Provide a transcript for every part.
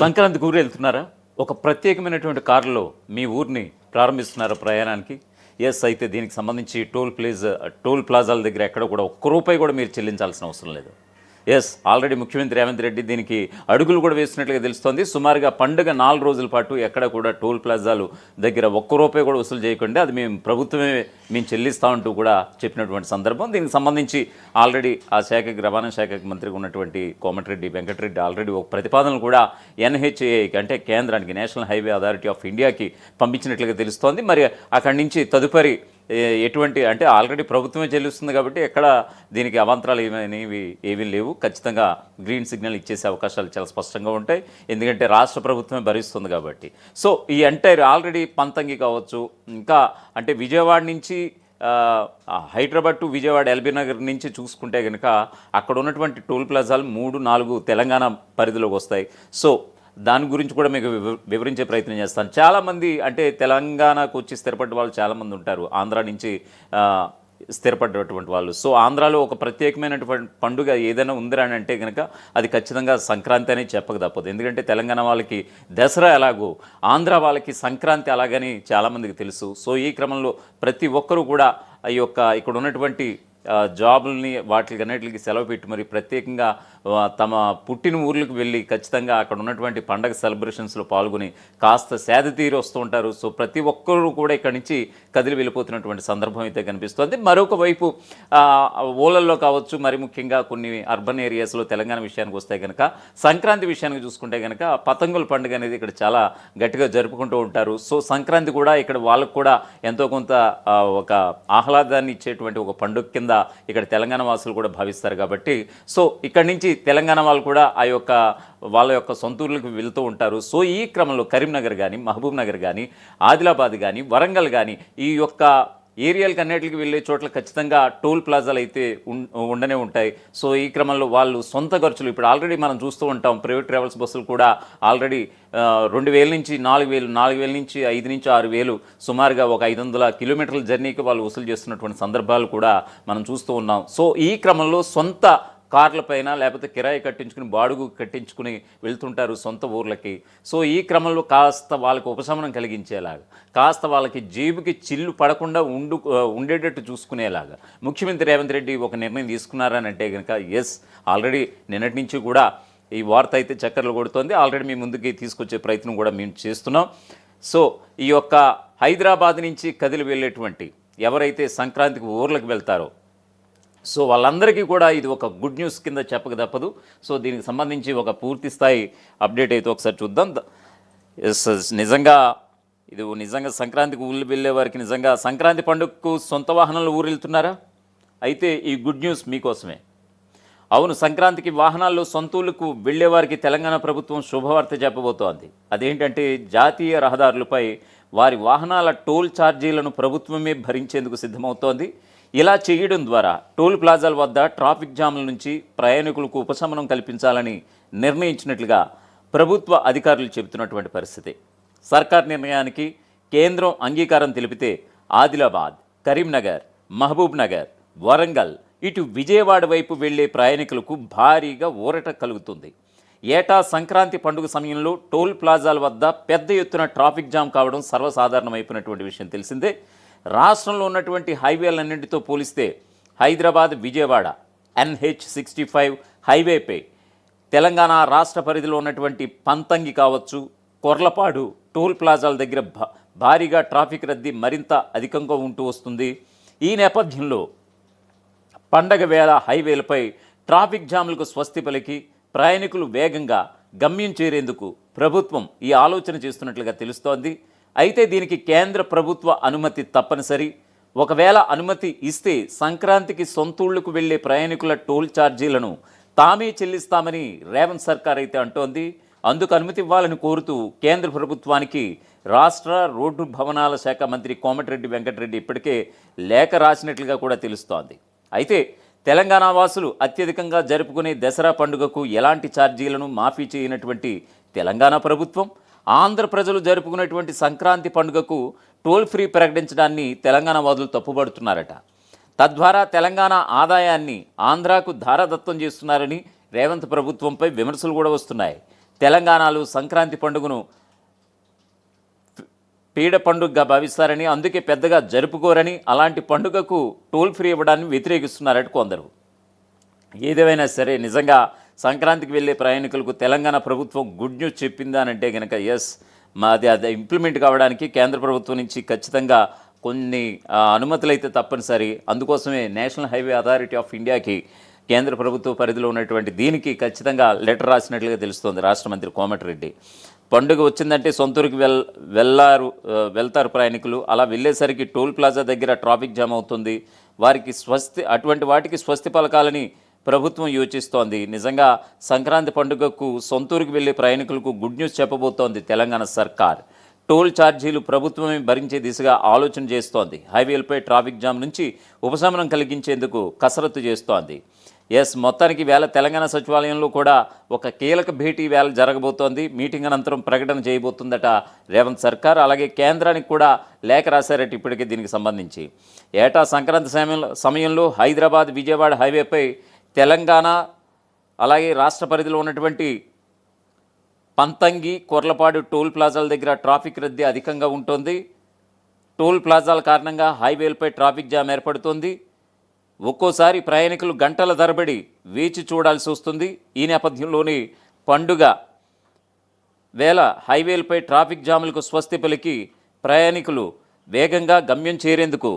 సంక్రాంతికి ఊరు వెళ్తున్నారా? ఒక ప్రత్యేకమైనటువంటి కారులో మీ ఊరిని ప్రారంభిస్తున్నారా ప్రయాణానికి? ఎస్. అయితే దీనికి సంబంధించి టోల్ ప్లాజాల దగ్గర ఎక్కడ కూడా ఒక్క రూపాయి కూడా మీరు చెల్లించాల్సిన అవసరం లేదు. ఎస్, ఆల్రెడీ ముఖ్యమంత్రి రేవంత్ రెడ్డి దీనికి అడుగులు కూడా వేస్తున్నట్లుగా తెలుస్తోంది. సుమారుగా పండుగ 4 రోజుల పాటు ఎక్కడ కూడా టోల్ ప్లాజాలు దగ్గర ఒక్క రూపాయి కూడా వసూలు చేయకుండా అది మేము చెల్లిస్తామంటూ కూడా చెప్పినటువంటి సందర్భం. దీనికి సంబంధించి ఆల్రెడీ ఆ శాఖకి, రవాణా శాఖకి మంత్రిగా ఉన్నటువంటి కోమటిరెడ్డి వెంకటరెడ్డి ఆల్రెడీ ఒక ప్రతిపాదనలు కూడా NHAIకి అంటే కేంద్రానికి, నేషనల్ హైవే అథారిటీ ఆఫ్ ఇండియాకి పంపించినట్లుగా తెలుస్తోంది. మరి అక్కడి నుంచి తదుపరి ఎటువంటి అంటే ఆల్రెడీ ప్రభుత్వమే చెల్లిస్తుంది కాబట్టి ఎక్కడ దీనికి అవాంతరాలు ఏమీ లేవు. ఖచ్చితంగా గ్రీన్ సిగ్నల్ ఇచ్చేసే అవకాశాలు చాలా స్పష్టంగా ఉంటాయి. ఎందుకంటే రాష్ట్ర ప్రభుత్వమే భరిస్తుంది కాబట్టి. సో ఈ ఎంటైర్ ఆల్రెడీ పంతంగి కావచ్చు, ఇంకా అంటే విజయవాడ నుంచి హైదరాబాద్ టు విజయవాడ ఎల్బీ నగర్ నుంచి చూసుకుంటే కనుక అక్కడ ఉన్నటువంటి టోల్ ప్లాజాలు 3-4 తెలంగాణ పరిధిలోకి వస్తాయి. సో దాని గురించి కూడా మీకు వివరించే ప్రయత్నం చేస్తాను. చాలామంది అంటే తెలంగాణకు వచ్చి స్థిరపడ్డ వాళ్ళు చాలామంది ఉంటారు, ఆంధ్ర నుంచి స్థిరపడ్డటువంటి వాళ్ళు. సో ఆంధ్రాలో ఒక ప్రత్యేకమైనటువంటి పండుగ ఏదైనా ఉందిరా అని అంటే కనుక అది ఖచ్చితంగా సంక్రాంతి అని చెప్పక తప్పదు. ఎందుకంటే తెలంగాణ వాళ్ళకి దసరా ఎలాగో ఆంధ్ర వాళ్ళకి సంక్రాంతి అలాగని చాలామందికి తెలుసు. సో ఈ క్రమంలో ప్రతి ఒక్కరూ కూడా ఇక్కడ ఉన్నటువంటి జాబుల్ని వాటికన్నిటికి సెలవు పెట్టి మరి ప్రత్యేకంగా తమ పుట్టిన ఊర్లకు వెళ్ళి ఖచ్చితంగా అక్కడ ఉన్నటువంటి పండగ సెలబ్రేషన్స్లో పాల్గొని కాస్త సేద తీరి వస్తూ ఉంటారు. సో ప్రతి ఒక్కరూ కూడా ఇక్కడి నుంచి కదిలి వెళ్ళిపోతున్నటువంటి సందర్భం అయితే కనిపిస్తుంది. మరొక వైపు ఊళ్ళల్లో కావచ్చు, మరి ముఖ్యంగా కొన్ని అర్బన్ ఏరియాస్లో తెలంగాణ విషయానికి వస్తే కనుక సంక్రాంతి విషయానికి చూసుకుంటే కనుక పతంగుల పండుగ అనేది ఇక్కడ చాలా గట్టిగా జరుపుకుంటూ ఉంటారు. సో సంక్రాంతి కూడా ఇక్కడ వాళ్ళకు కూడా ఎంతో కొంత ఒక ఆహ్లాదాన్ని ఇచ్చేటువంటి ఒక పండుగ కింద ఇక్కడ తెలంగాణ వాసులు కూడా భావిస్తారు కాబట్టి సో ఇక్కడి నుంచి తెలంగాణ వాళ్ళు కూడా వాళ్ళ యొక్క సొంత ఊర్లకు వెళ్తూ ఉంటారు. సో ఈ క్రమంలో కరీంనగర్ కానీ, మహబూబ్ నగర్ కానీ, ఆదిలాబాద్ కానీ, వరంగల్ కానీ ఈ యొక్క ఏరియాలకు అన్నిటికి వెళ్ళే చోట్ల ఖచ్చితంగా టోల్ ప్లాజాలు అయితే ఉండనే ఉంటాయి. సో ఈ క్రమంలో వాళ్ళు సొంత ఖర్చులు ఇప్పుడు ఆల్రెడీ మనం చూస్తూ ఉంటాం. ప్రైవేట్ ట్రావెల్స్ బస్సులు కూడా ఆల్రెడీ 2,000 నుంచి 4,000, 4,000 నుంచి 5 నుంచి 6,000 సుమారుగా ఒక 500 కిలోమీటర్ల జర్నీకి వాళ్ళు వసూలు చేస్తున్నటువంటి సందర్భాలు కూడా మనం చూస్తూ ఉన్నాం. సో ఈ క్రమంలో సొంత కార్లపైన లేకపోతే కిరాయి కట్టించుకుని, బాడుగు కట్టించుకుని వెళ్తుంటారు సొంత ఊర్లకి. సో ఈ క్రమంలో కాస్త వాళ్ళకి ఉపశమనం కలిగించేలాగా, కాస్త వాళ్ళకి జేబుకి చిల్లు పడకుండా ఉండేటట్టు చూసుకునేలాగా ముఖ్యమంత్రి రేవంత్ రెడ్డి ఒక నిర్ణయం తీసుకున్నారని అంటే కనుక ఎస్, ఆల్రెడీ నిన్నటి నుంచి కూడా ఈ వార్త అయితే చక్కర్లు కొడుతోంది. ఆల్రెడీ మీ ముందుకి తీసుకొచ్చే ప్రయత్నం కూడా మేము చేస్తున్నాం. సో ఈ యొక్క హైదరాబాద్ నుంచి కదిలి వెళ్ళేటువంటి ఎవరైతే సంక్రాంతికి ఊర్లకు వెళ్తారో సో వాళ్ళందరికీ కూడా ఇది ఒక గుడ్ న్యూస్ కింద చెప్పక తప్పదు. సో దీనికి సంబంధించి ఒక పూర్తి స్థాయి అప్డేట్ అయితే ఒకసారి చూద్దాం. నిజంగా సంక్రాంతికి ఊళ్ళు వెళ్ళే వారికి నిజంగా సంక్రాంతి పండుగకు సొంత వాహనాలు ఊరు వెళ్తున్నారా? అయితే ఈ గుడ్ న్యూస్ మీకోసమే. అవును, సంక్రాంతికి వాహనాల్లో సొంత ఊళ్ళకు వెళ్లే వారికి తెలంగాణ ప్రభుత్వం శుభవార్త చెప్పబోతోంది. అదేంటంటే జాతీయ రహదారులపై వారి వాహనాల టోల్ ఛార్జీలను ప్రభుత్వమే భరించేందుకు సిద్ధమవుతోంది. ఇలా చేయడం ద్వారా టోల్ ప్లాజాల వద్ద ట్రాఫిక్ జామ్ల నుంచి ప్రయాణికులకు ఉపశమనం కల్పించాలని నిర్ణయించినట్లుగా ప్రభుత్వ అధికారులు చెబుతున్నటువంటి పరిస్థితి. సర్కార్ నిర్ణయానికి కేంద్రం అంగీకారం తెలిపితే ఆదిలాబాద్, కరీంనగర్, మహబూబ్ నగర్, వరంగల్, ఇటు విజయవాడ వైపు వెళ్లే ప్రయాణికులకు భారీగా ఊరట కలుగుతుంది. ఏటా సంక్రాంతి పండుగ సమయంలో టోల్ ప్లాజాల వద్ద పెద్ద ఎత్తున ట్రాఫిక్ జామ్ కావడం సర్వసాధారణమైపోయినటువంటి విషయం తెలిసిందే. రాష్ట్రంలో ఉన్నటువంటి హైవేలన్నింటితో పోలిస్తే హైదరాబాద్ విజయవాడ NH65 హైవేపై తెలంగాణ రాష్ట్ర పరిధిలో ఉన్నటువంటి పంతంగి కావచ్చు, కొర్లపాడు టోల్ ప్లాజాల దగ్గర భారీగా ట్రాఫిక్ రద్దీ మరింత అధికంగా ఉంటూ వస్తుంది. ఈ నేపథ్యంలో పండగ వేళ హైవేలపై ట్రాఫిక్ జామ్లకు స్వస్తి పలికి ప్రయాణికులు వేగంగా గమ్యం చేరేందుకు ప్రభుత్వం ఈ ఆలోచన చేస్తున్నట్లుగా తెలుస్తోంది. అయితే దీనికి కేంద్ర ప్రభుత్వ అనుమతి తప్పనిసరి. ఒకవేళ అనుమతి ఇస్తే సంక్రాంతికి సొంతూళ్లకు వెళ్లే ప్రయాణికుల టోల్ ఛార్జీలను తామే చెల్లిస్తామని రేవంత్ సర్కార్ అయితే అంటోంది. అందుకు అనుమతి ఇవ్వాలని కోరుతూ కేంద్ర ప్రభుత్వానికి రాష్ట్ర రోడ్డు భవనాల శాఖ మంత్రి కోమటిరెడ్డి వెంకటరెడ్డి ఇప్పటికే లేఖ రాసినట్లుగా కూడా తెలుస్తోంది. అయితే తెలంగాణ వాసులు అత్యధికంగా జరుపుకునే దసరా పండుగకు ఎలాంటి ఛార్జీలను మాఫీ చేయనటువంటి తెలంగాణ ప్రభుత్వం ఆంధ్ర ప్రజలు జరుపుకునేటువంటి సంక్రాంతి పండుగకు టోల్ ఫ్రీ ప్రకటించడాన్ని తెలంగాణ వాదులు తప్పుపడుతున్నారట. తద్వారా తెలంగాణ ఆదాయాన్ని ఆంధ్రాకు ధారాదత్తం చేస్తున్నారని రేవంత్ ప్రభుత్వంపై విమర్శలు కూడా వస్తున్నాయి. తెలంగాణలో సంక్రాంతి పండుగను పీడ పండుగగా భావిస్తారని, అందుకే పెద్దగా జరుపుకోరని, అలాంటి పండుగకు టోల్ ఫ్రీ ఇవ్వడాన్ని వ్యతిరేకిస్తున్నారట కొందరు. ఏదేమైనా సరే నిజంగా సంక్రాంతికి వెళ్ళే ప్రయాణికులకు తెలంగాణ ప్రభుత్వం గుడ్ న్యూస్ చెప్పిందా అంటే కనుక ఎస్, అది ఇంప్లిమెంట్ కావడానికి కేంద్ర ప్రభుత్వం నుంచి ఖచ్చితంగా కొన్ని అనుమతులు అయితే తప్పనిసరి. అందుకోసమే నేషనల్ హైవే అథారిటీ ఆఫ్ ఇండియాకి కేంద్ర ప్రభుత్వ పరిధిలో ఉన్నటువంటి దీనికి ఖచ్చితంగా లెటర్ రాసినట్లుగా తెలుస్తోంది రాష్ట్ర మంత్రి కోమటిరెడ్డి. పండుగ వచ్చిందంటే సొంతూరుకి వెళ్తారు ప్రయాణికులు. అలా వెళ్ళేసరికి టోల్ ప్లాజా దగ్గర ట్రాఫిక్ జామ్ అవుతుంది. వారికి అటువంటి వాటికి స్వస్తి పలకాలని ప్రభుత్వం యోచిస్తోంది. నిజంగా సంక్రాంతి పండుగకు సొంతూరుకి వెళ్ళే ప్రయాణికులకు గుడ్ న్యూస్ చెప్పబోతోంది తెలంగాణ సర్కార్. టోల్ ఛార్జీలు ప్రభుత్వమే భరించే దిశగా ఆలోచన చేస్తోంది. హైవేలపై ట్రాఫిక్ జామ్ నుంచి ఉపశమనం కలిగించేందుకు కసరత్తు చేస్తోంది. ఎస్, మొత్తానికి వేళ తెలంగాణ సచివాలయంలో కూడా ఒక కీలక భేటీ వేళ జరగబోతోంది. మీటింగ్ అనంతరం ప్రకటన చేయబోతుందట రేవంత్ సర్కార్. అలాగే కేంద్రానికి కూడా లేఖ రాశారట ఇప్పటికే దీనికి సంబంధించి. ఏటా సంక్రాంతి సమయంలో హైదరాబాద్ విజయవాడ హైవేపై తెలంగాణ అలాగే రాష్ట్ర పరిధిలో ఉన్నటువంటి పంతంగి, కొర్లపాడు టోల్ ప్లాజాల దగ్గర ట్రాఫిక్ రద్దీ అధికంగా ఉంటుంది. టోల్ ప్లాజాల కారణంగా హైవేలపై ట్రాఫిక్ జామ్ ఏర్పడుతుంది. ఒక్కోసారి ప్రయాణికులు గంటల తరబడి వేచి చూడాల్సి వస్తుంది. ఈ నేపథ్యంలోని పండుగ వేళ హైవేలపై ట్రాఫిక్ జాములకు స్వస్తి పలికి ప్రయాణికులు వేగంగా గమ్యం చేరేందుకు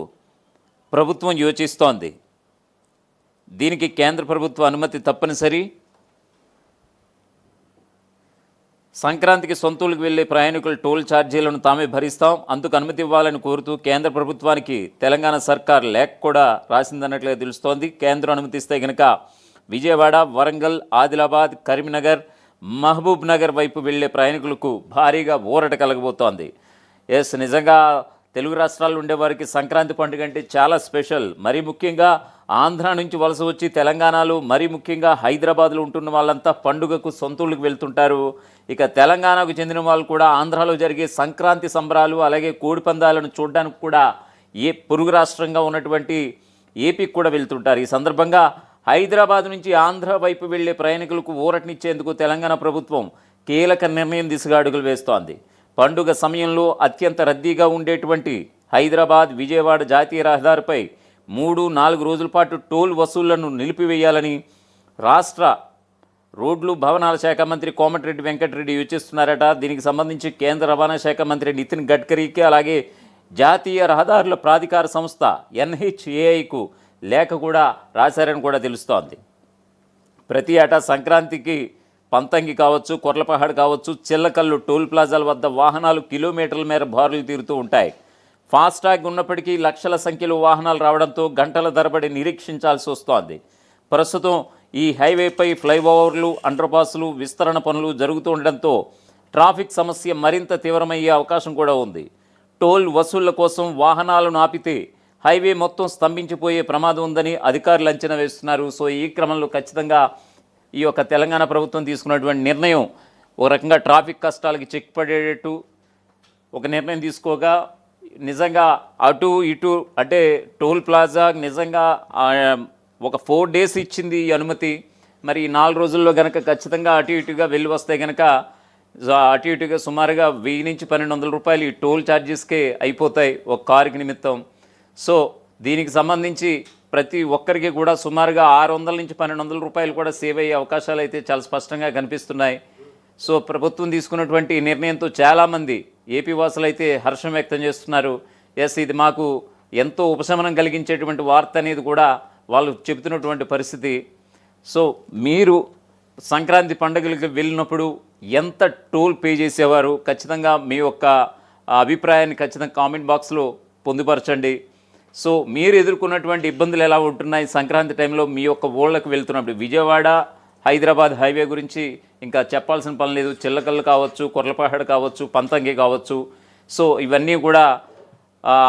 ప్రభుత్వం యోచిస్తోంది. దీనికి కేంద్ర ప్రభుత్వ అనుమతి తప్పనిసరి. సంక్రాంతికి సొంతూరుకు వెళ్లే ప్రయాణికులు టోల్ ఛార్జీలను తామే భరిస్తాం, అందుకు అనుమతి ఇవ్వాలని కోరుతూ కేంద్ర ప్రభుత్వానికి తెలంగాణ సర్కార్ లేఖ కూడా రాసిందన్నట్లుగా తెలుస్తోంది. కేంద్రం అనుమతిస్తే కనుక విజయవాడ, వరంగల్, ఆదిలాబాద్, కరీంనగర్, మహబూబ్ నగర్ వైపు వెళ్లే ప్రయాణికులకు భారీగా ఊరట కలగబోతోంది. ఎస్, నిజంగా తెలుగు రాష్ట్రాల్లో ఉండేవారికి సంక్రాంతి పండుగ అంటే చాలా స్పెషల్. మరీ ముఖ్యంగా ఆంధ్ర నుంచి వలస వచ్చి తెలంగాణలో, మరీ ముఖ్యంగా హైదరాబాద్లో ఉంటున్న వాళ్ళంతా పండుగకు సొంతూళ్ళకి వెళ్తుంటారు. ఇక తెలంగాణకు చెందిన వాళ్ళు కూడా ఆంధ్రాలో జరిగే సంక్రాంతి సంబరాలు అలాగే కోడి పందాలను చూడడానికి కూడా పొరుగు రాష్ట్రంగా ఉన్నటువంటి ఏపీకి కూడా వెళ్తుంటారు. ఈ సందర్భంగా హైదరాబాద్ నుంచి ఆంధ్ర వైపు వెళ్లే ప్రయాణికులకు ఊరటనిచ్చేందుకు తెలంగాణ ప్రభుత్వం కీలక నిర్ణయం దిశగా అడుగులు వేస్తోంది. పండుగ సమయంలో అత్యంత రద్దీగా ఉండేటువంటి హైదరాబాద్ విజయవాడ జాతీయ రహదారిపై 3-4 రోజుల పాటు టోల్ వసూళ్లను నిలిపివేయాలని రాష్ట్ర రోడ్లు భవనాల శాఖ మంత్రి కోమటిరెడ్డి వెంకటరెడ్డి యోచిస్తున్నారట. దీనికి సంబంధించి కేంద్ర రవాణా శాఖ మంత్రి నితిన్ గడ్కరీకి అలాగే జాతీయ రహదారుల ప్రాధికార సంస్థ NHAIకు లేఖ కూడా రాశారని కూడా తెలుస్తోంది. ప్రతి ఏటా సంక్రాంతికి పంతంగి కావచ్చు, కొర్లపహాడ్ కావచ్చు, చిల్లకల్లు టోల్ ప్లాజాల వద్ద వాహనాలు కిలోమీటర్ల మేర బారులు తీరుతూ ఉంటాయి. ఫాస్టాగ్ ఉన్నప్పటికీ లక్షల సంఖ్యలో వాహనాలు రావడంతో గంటల తరబడి నిరీక్షించాల్సి వస్తోంది. ప్రస్తుతం ఈ హైవేపై ఫ్లైఓవర్లు, అండర్పాస్లు విస్తరణ పనులు జరుగుతూ ఉండడంతో ట్రాఫిక్ సమస్య మరింత తీవ్రమయ్యే అవకాశం కూడా ఉంది. టోల్ వసూళ్ల కోసం వాహనాలను ఆపితే హైవే మొత్తం స్తంభించిపోయే ప్రమాదం ఉందని అధికారులు అంచనా వేస్తున్నారు. సో ఈ క్రమంలో ఖచ్చితంగా ఈ యొక్క తెలంగాణ ప్రభుత్వం తీసుకున్నటువంటి నిర్ణయం ఒక రకంగా ట్రాఫిక్ కష్టాలకి చెక్ పడేటట్టు ఒక నిర్ణయం తీసుకోగా, నిజంగా అటు ఇటు అంటే టోల్ ప్లాజా నిజంగా ఒక 4 days ఇచ్చింది ఈ అనుమతి. మరి 4 రోజుల్లో కనుక ఖచ్చితంగా అటు ఇటుగా వెళ్ళి వస్తే కనుక అటు ఇటుగా సుమారుగా 1000 నుంచి 1200 రూపాయలు ఈ టోల్ ఛార్జెస్కే అయిపోతాయి ఒక కారుకి నిమిత్తం. సో దీనికి సంబంధించి ప్రతి ఒక్కరికి కూడా సుమారుగా 600 నుంచి 1200 రూపాయలు కూడా సేవ్ అయ్యే అవకాశాలు అయితే చాలా స్పష్టంగా కనిపిస్తున్నాయి. సో ప్రభుత్వం తీసుకున్నటువంటి నిర్ణయంతో చాలామంది ఏపీ వాసులు అయితే హర్షం వ్యక్తం చేస్తున్నారు. ఎస్, ఇది మాకు ఎంతో ఉపశమనం కలిగించేటువంటి వార్త అనేది కూడా వాళ్ళు చెబుతున్నటువంటి పరిస్థితి. సో మీరు సంక్రాంతి పండుగలకు వెళ్ళినప్పుడు ఎంత టోల్ పే చేసేవారు? ఖచ్చితంగా మీ యొక్క అభిప్రాయాన్ని ఖచ్చితంగా కామెంట్ బాక్స్లో పొందుపరచండి. సో మీరు ఎదుర్కొన్నటువంటి ఇబ్బందులు ఎలా ఉంటున్నాయి సంక్రాంతి టైంలో మీ యొక్క ఊళ్ళకు వెళ్తున్నప్పుడు? విజయవాడ హైదరాబాద్ హైవే గురించి ఇంకా చెప్పాల్సిన పని లేదు. చిల్లకల్లు కావచ్చు, కొర్లపహాడ్ కావచ్చు, పంతంగి కావచ్చు. సో ఇవన్నీ కూడా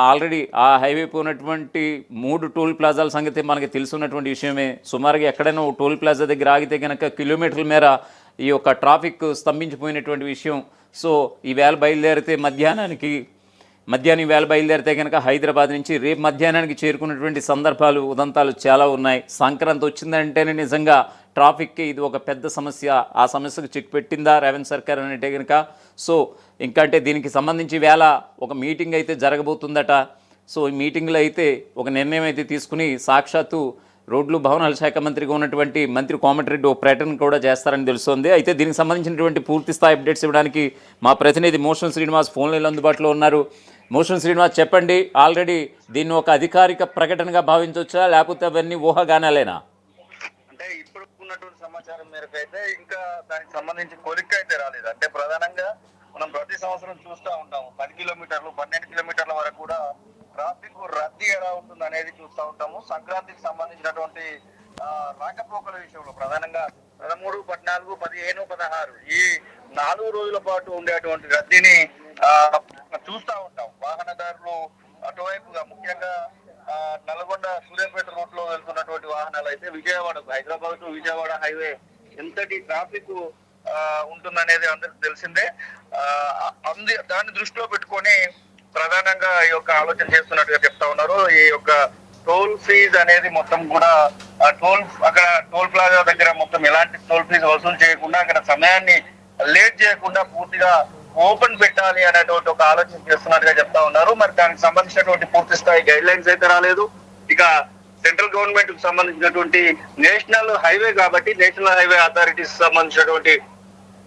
ఆల్రెడీ ఆ హైవే పోయినటువంటి 3 టోల్ ప్లాజాల సంగతి మనకి తెలుసున్నటువంటి విషయమే. సుమారుగా ఎక్కడైనా టోల్ ప్లాజా దగ్గర ఆగితే కనుక కిలోమీటర్ల మేర ఈ యొక్క ట్రాఫిక్ స్తంభించిపోయినటువంటి విషయం. సో ఈవేళ బయలుదేరితే మధ్యాహ్నానికి మధ్యాహ్నం వేళ బయలుదేరితే కనుక హైదరాబాద్ నుంచి రేపు మధ్యాహ్నానికి చేరుకున్నటువంటి సందర్భాలు ఉదంతాలు చాలా ఉన్నాయి. సంక్రాంతి వచ్చిందంటేనే నిజంగా ట్రాఫిక్కి ఇది ఒక పెద్ద సమస్య. ఆ సమస్యకు చెక్ పెట్టిందా రేవంత్ సర్కార్ అంటే కనుక. సో ఇంకా అంటే దీనికి సంబంధించి వేళ ఒక మీటింగ్ అయితే జరగబోతుందట. సో ఈ మీటింగ్లో అయితే ఒక నిర్ణయం అయితే తీసుకుని సాక్షాత్తు రోడ్లు భవనాల శాఖ మంత్రిగా ఉన్నటువంటి మంత్రి కోమటిరెడ్డి ఓ ప్రకటన కూడా చేస్తారని తెలుస్తోంది. అయితే దీనికి సంబంధించినటువంటి పూర్తి స్థాయి అప్డేట్స్ ఇవ్వడానికి మా ప్రతినిధి మోషన్ శ్రీనివాస్ ఫోన్ లైన్లో అందుబాటులో ఉన్నారు. మోషన్ శ్రీనివాస్, చెప్పండి, ఆల్రెడీ దీన్ని ఒక అధికారిక ప్రకటనగా భావించవచ్చా లేకపోతే అవన్నీ ఊహాగానాలేనా? అంటే ఇప్పుడు ఉన్నటువంటి సమాచారం మేరకు అయితే ఇంకా దానికి సంబంధించి కొలిక్ అయితే రాలేదు. అంటే ప్రధానంగా మనం ప్రతి సంవత్సరం చూస్తూ ఉంటాము 10 కిలోమీటర్లు 12 కిలోమీటర్ల వరకు కూడా ట్రాఫిక్ రద్దీ ఎలా ఉంటుంది అనేది చూస్తూ ఉంటాము. సంక్రాంతికి సంబంధించినటువంటి రాకపోకల విషయంలో ప్రధానంగా 13, 14, 15, 16 ఈ 4 రోజుల పాటు ఉండేటువంటి రద్దీని చూస్తూ ఉంటాం. వాహనదారులు అటువైపుగా ముఖ్యంగా నల్గొండ సూర్యాపేట రోడ్ లో వెళ్తున్నటువంటి వాహనాలు అయితే విజయవాడకు, హైదరాబాద్ టు విజయవాడ హైవే ఎంతటి ట్రాఫిక్ ఉంటుందనేది అందరికి తెలిసిందే. దాన్ని దృష్టిలో పెట్టుకొని ప్రధానంగా ఈ యొక్క ఆలోచన చేస్తున్నట్టుగా చెప్తా ఉన్నారు. ఈ యొక్క టోల్ ఫీజ్ అనేది మొత్తం కూడా అక్కడ టోల్ ప్లాజా దగ్గర మొత్తం ఎలాంటి టోల్ ఫీజు వసూలు చేయకుండా అక్కడ సమయాన్ని లేట్ చేయకుండా పూర్తిగా ఓపెన్ పెట్టాలి అనేటువంటి ఒక ఆలోచన చేస్తున్నట్టుగా చెప్తా ఉన్నారు. మరి దానికి సంబంధించినటువంటి పూర్తి స్థాయి గైడ్ లైన్స్ అయితే రాలేదు. ఇక సెంట్రల్ గవర్నమెంట్ కు సంబంధించినటువంటి నేషనల్ హైవే కాబట్టి నేషనల్ హైవే అథారిటీస్ సంబంధించినటువంటి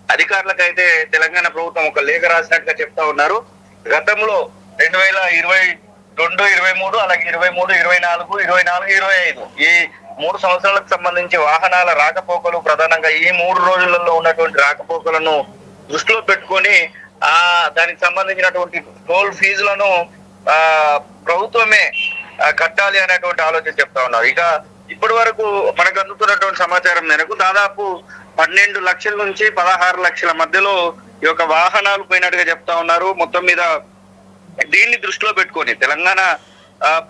అధికారులకు అయితే తెలంగాణ ప్రభుత్వం ఒక లేఖ రాసినట్టుగా చెప్తా ఉన్నారు. గతంలో 2022, 23, అలాగే 23, 24, 24, 25 ఈ 3 సంవత్సరాలకు సంబంధించి వాహనాల రాకపోకలు ప్రధానంగా ఈ 3 రోజులలో ఉన్నటువంటి రాకపోకలను దృష్టిలో పెట్టుకొని దానికి సంబంధించినటువంటి టోల్ ఫీజులను ప్రభుత్వమే కట్టాలి అనేటువంటి ఆలోచన చెప్తా ఉన్నారు. ఇక ఇప్పటి వరకు మనకు అందుతున్నటువంటి సమాచారం మేరకు దాదాపు 12 లక్షల నుంచి 16 లక్షల మధ్యలో ఈ యొక్క వాహనాలు పోయినట్టుగా చెప్తా ఉన్నారు. మొత్తం మీద దీన్ని దృష్టిలో పెట్టుకొని తెలంగాణ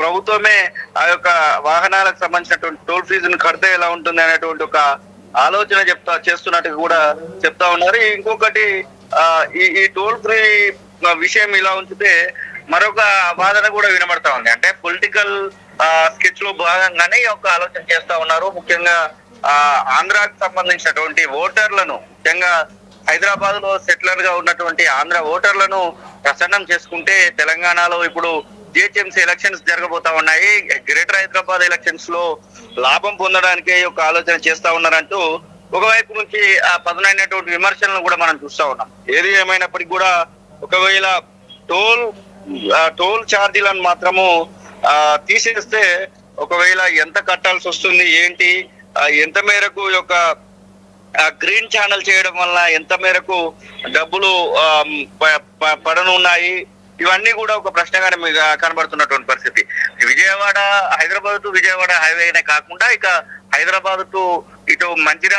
ప్రభుత్వమే ఆ యొక్క వాహనాలకు సంబంధించినటువంటి టోల్ ఫీజును కడితే ఎలా ఉంటుంది అనేటువంటి ఒక ఆలోచన చేస్తున్నట్టుగా కూడా చెప్తా ఉన్నారు. ఇంకొకటి ఈ టోల్ ఫ్రీ విషయం ఇలా ఉంచితే మరొక వాదన కూడా వినబడతా ఉంది. అంటే పొలిటికల్ స్కెచ్ లో భాగంగానే ఈ యొక్క ఆలోచన చేస్తా ఉన్నారు. ముఖ్యంగా ఆంధ్రాకు సంబంధించినటువంటి ఓటర్లను, ముఖ్యంగా హైదరాబాద్ లో సెటిలర్ గా ఉన్నటువంటి ఆంధ్ర ఓటర్లను ప్రసన్నం చేసుకుంటే తెలంగాణలో ఇప్పుడు జిహెచ్ఎంసీ ఎలక్షన్స్ జరగబోతా ఉన్నాయి. గ్రేటర్ హైదరాబాద్ ఎలక్షన్స్ లో లాభం పొందడానికే ఈ యొక్క ఆలోచన చేస్తా ఉన్నారంటూ ఒకవైపు నుంచి పదునైనటువంటి విమర్శలను కూడా మనం చూస్తా ఉన్నాం. ఏది ఏమైనప్పటికీ కూడా ఒకవేళ టోల్ ఛార్జీలను మాత్రము తీసేస్తే ఒకవేళ ఎంత కట్టాల్సి వస్తుంది, ఏంటి, ఎంత మేరకు యొక్క గ్రీన్ ఛానల్ చేయడం వల్ల ఎంత మేరకు డబ్బులు పడనున్నాయి, ఇవన్నీ కూడా ఒక ప్రశ్నగానే కనబడుతున్నటువంటి పరిస్థితి. హైదరాబాద్ టు విజయవాడ హైవేనే కాకుండా ఇక హైదరాబాద్ టు ఇటు మంచిర్యాల